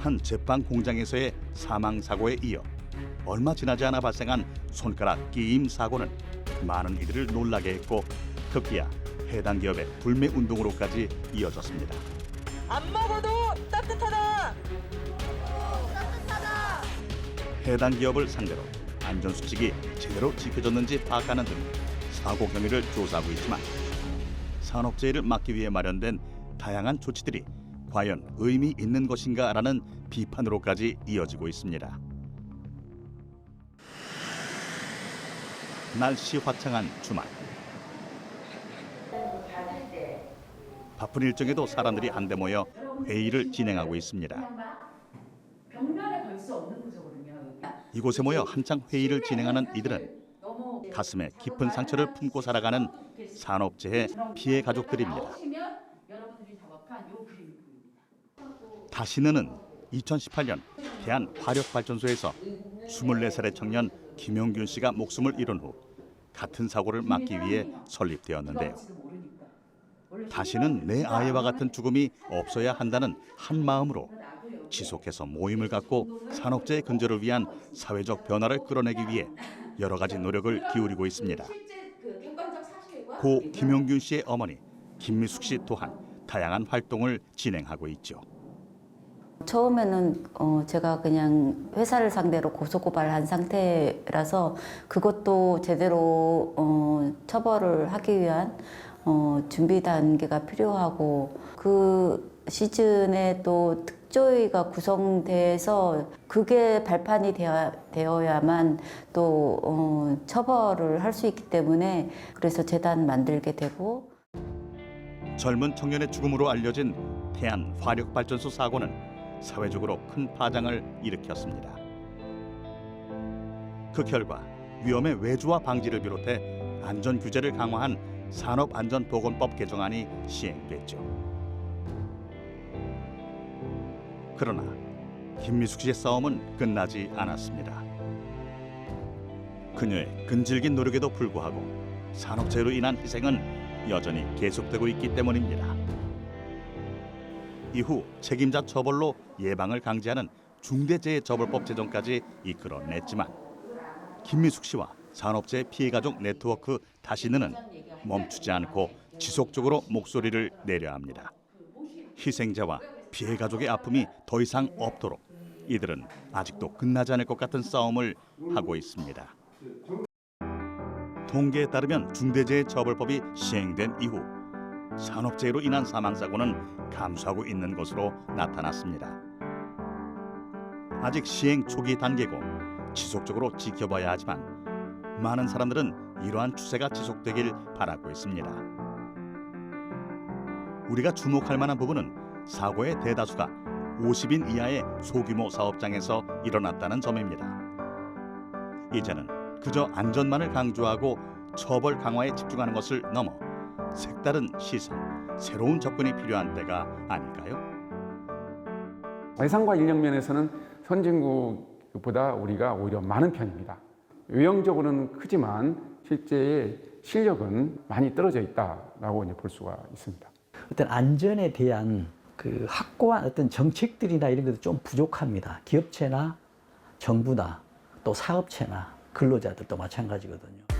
한 제빵 공장에서의 사망 사고에 이어 얼마 지나지 않아 발생한 손가락 끼임 사고는 많은 이들을 놀라게 했고 급기야 해당 기업의 불매 운동으로까지 이어졌습니다. 안 먹어도 따뜻하다. 해당 기업을 상대로 안전수칙이 제대로 지켜졌는지 파악하는 등 사고 경위를 조사하고 있지만 산업재해를 막기 위해 마련된 다양한 조치들이 과연 의미 있는 것인가라는 비판으로까지 이어지고 있습니다. 날씨 화창한 주말. 바쁜 일정에도 사람들이 한데 모여 회의를 진행하고 있습니다. 벽면에 걸 수 없는 구조거든요. 이곳에 모여 한창 회의를 진행하는 이들은 가슴에 깊은 상처를 품고 살아가는 산업재해 피해 가족들입니다. 다시는 2018년 대한화력발전소에서 24살의 청년 김용균 씨가 목숨을 잃은 후 같은 사고를 막기 위해 설립되었는데요. 다시는 내 아이와 같은 죽음이 없어야 한다는 한 마음으로 지속해서 모임을 갖고 산업재해 근절을 위한 사회적 변화를 끌어내기 위해 여러 가지 노력을 기울이고 있습니다. 고 김용균 씨의 어머니 김미숙 씨 또한 다양한 활동을 진행하고 있죠. 처음에는 제가 그냥 회사를 상대로 고소고발한 상태라서 그것도 제대로 처벌을 하기 위한 준비 단계가 필요하고 그 시즌에 또 특조위가 구성돼서 그게 발판이 되어야만 또 처벌을 할 수 있기 때문에 그래서 재단 만들게 되고 젊은 청년의 죽음으로 알려진 태안화력발전소 사고는 사회적으로 큰 파장을 일으켰습니다. 그 결과 위험의 외주화 방지를 비롯해 안전 규제를 강화한 산업안전보건법 개정안이 시행됐죠. 그러나 김미숙 씨의 싸움은 끝나지 않았습니다. 그녀의 끈질긴 노력에도 불구하고 산업재해로 인한 희생은 여전히 계속되고 있기 때문입니다. 이후 책임자 처벌로 예방을 강제하는 중대재해처벌법 제정까지 이끌어냈지만 김미숙 씨와 산업재해 피해가족 네트워크 다시는 멈추지 않고 지속적으로 목소리를 내려 합니다. 희생자와 피해가족의 아픔이 더 이상 없도록 이들은 아직도 끝나지 않을 것 같은 싸움을 하고 있습니다. 통계에 따르면 중대재해처벌법이 시행된 이후 산업재해로 인한 사망사고는 감소하고 있는 것으로 나타났습니다. 아직 시행 초기 단계고 지속적으로 지켜봐야 하지만 많은 사람들은 이러한 추세가 지속되길 바라고 있습니다. 우리가 주목할 만한 부분은 사고의 대다수가 50인 이하의 소규모 사업장에서 일어났다는 점입니다. 이제는 그저 안전만을 강조하고 처벌 강화에 집중하는 것을 넘어 색다른 시선, 새로운 접근이 필요한 때가 아닐까요? 예산과 인력 면에서는 선진국보다 우리가 오히려 많은 편입니다. 외형적으로는 크지만 실제 실력은 많이 떨어져 있다라고 이제 볼 수가 있습니다. 어떤 안전에 대한 그 확고한 어떤 정책들이나 이런 것도 좀 부족합니다. 기업체나 정부나 또 사업체나 근로자들도 마찬가지거든요.